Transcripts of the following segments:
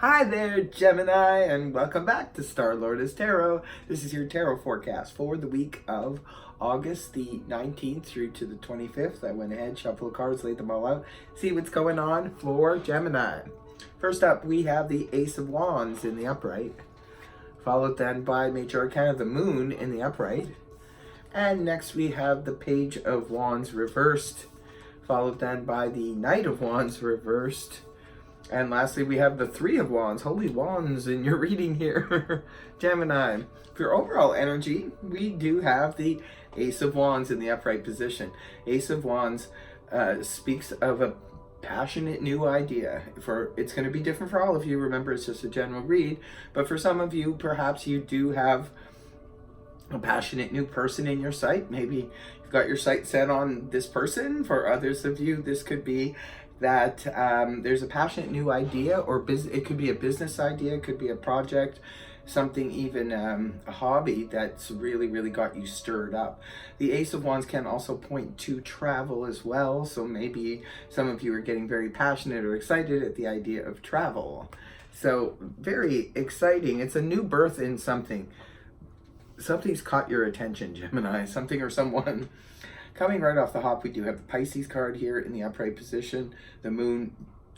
Hi there, Gemini, and welcome back to Star Lotus Tarot. This is your tarot forecast for the week of August the 19th through to the 25th. I went ahead, shuffled the cards, laid them all out, see what's going on for Gemini. First up, we have the Ace of Wands in the upright, followed then by Major Arcana, the Moon in the upright. And next we have the Page of Wands reversed, followed then by the Knight of Wands reversed. And lastly, we have the Three of Wands, Holy Wands in your reading here, Gemini. For your overall energy, we do have the Ace of Wands in the upright position. Ace of Wands speaks of a passionate new idea. It's going to be different for all of you. Remember, it's just a general read. But for some of you, perhaps you do have a passionate new person in your sight. Maybe you've got your sight set on this person. For others of you, this could be that there's a passionate new idea, or it could be a business idea, it could be a project, something even a hobby that's really got you stirred up. The Ace of Wands can also point to travel as well, so maybe some of you are getting very passionate or excited at the idea of travel. So very exciting. It's a new birth in something. Something's caught your attention, Gemini, something or someone. Coming right off the hop, we do have the Pisces card here in the upright position. The Moon,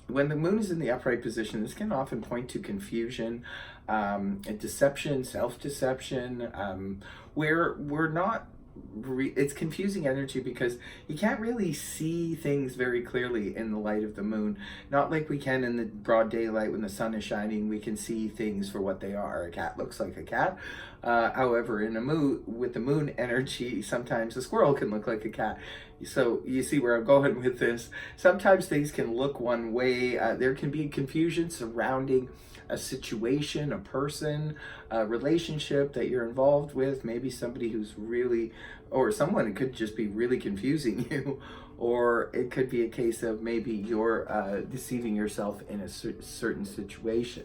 when the Moon is in the upright position, this can often point to confusion, deception, self-deception, where we're not, it's confusing energy because you can't really see things very clearly in the light of the moon. Not like we can in the broad daylight when the sun is shining. We can see things for what they are. A cat looks like a cat. However, in a moon, with the moon energy, sometimes a squirrel can look like a cat. So you see where I'm going with this. Sometimes things can look one way. There can be confusion surrounding a situation, a person, a relationship that you're involved with, maybe somebody who's really, or someone, it could just be really confusing you, or it could be a case of maybe you're deceiving yourself in a certain situation.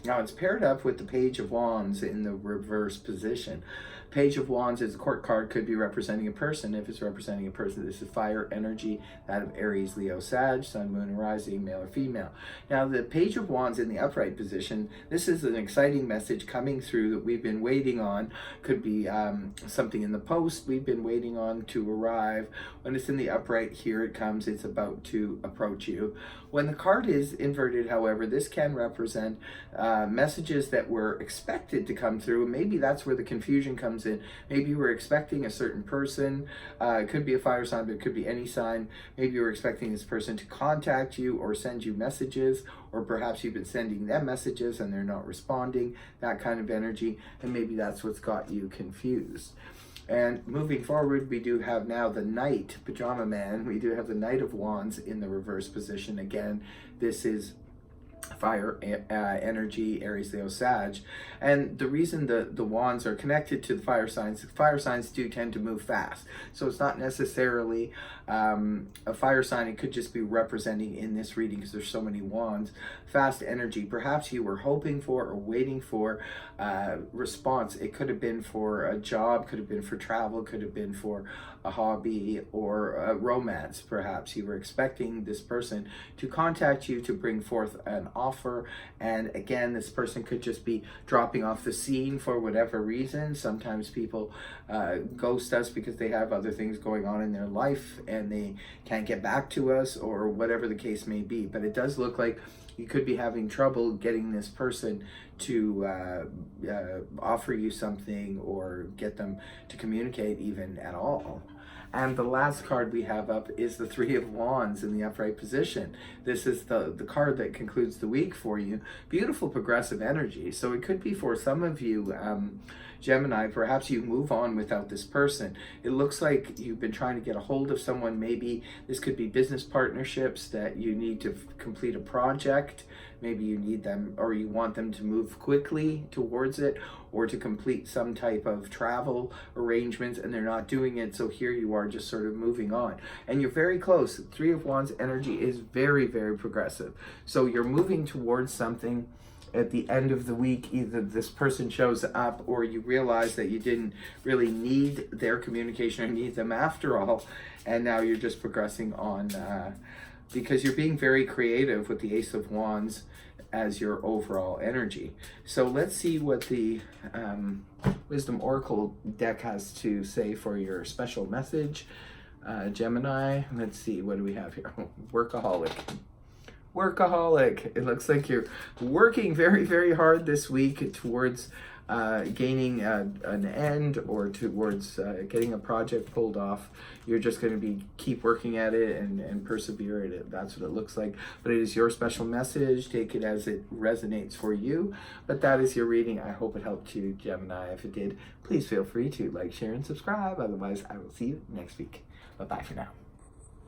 Now it's paired up with the Page of Wands in the reverse position. Page of Wands is a court card, could be representing a person. If it's representing a person, this is fire energy, that of Aries, Leo, Sag, Sun, Moon, and Rising, male or female. Now the Page of Wands in the upright position, this is an exciting message coming through that we've been waiting on. Could be something in the post we've been waiting on to arrive. When it's in the upright, here it comes, it's about to approach you. When the card is inverted, however, this can represent messages that were expected to come through. Maybe that's where the confusion comes in. Maybe you were expecting a certain person. It could be a fire sign, but it could be any sign. Maybe you were expecting this person to contact you or send you messages, or perhaps you've been sending them messages and they're not responding, that kind of energy. And maybe that's what's got you confused. And moving forward, we do have now the Knight, Pajama Man. We do have the Knight of Wands in the reverse position. Again, this is fire energy, Aries, Leo, Sag. And the reason the wands are connected to the fire signs do tend to move fast. So it's not necessarily a fire sign. It could just be representing in this reading, because there's so many wands, fast energy. Perhaps you were hoping for or waiting for response. It could have been for a job, could have been for travel, could have been for a hobby or a romance. Perhaps you were expecting this person to contact you to bring forth an offer, and again, this person could just be dropping off the scene for whatever reason. Sometimes people ghost us because they have other things going on in their life and they can't get back to us, or whatever the case may be. But it does look like you could be having trouble getting this person to offer you something, or get them to communicate even at all. And the last card we have up is the Three of Wands in the upright position. This is the card that concludes the week for you. Beautiful progressive energy. So it could be for some of you, Gemini, perhaps you move on without this person. It looks like you've been trying to get a hold of someone. Maybe this could be business partnerships that you need to complete a project. Maybe you need them, or you want them to move quickly towards it, or to complete some type of travel arrangements, and they're not doing it. So here you are just sort of moving on. And you're very close. Three of Wands energy is very progressive. So you're moving towards something. At the end of the week, either this person shows up, or you realize that you didn't really need their communication or need them after all, and now you're just progressing on because you're being very creative with the Ace of Wands as your overall energy. So let's see what the Wisdom Oracle deck has to say for your special message. Gemini, let's see, what do we have here? Workaholic. Workaholic. It looks like you're working very, very hard this week towards gaining an end, or towards getting a project pulled off. You're just going to keep working at it and persevere at it. That's what it looks like. But it is your special message. Take it as it resonates for you. But that is your reading. I hope it helped you, Gemini. If it did, please feel free to like, share, and subscribe. Otherwise, I will see you next week. Bye-bye for now.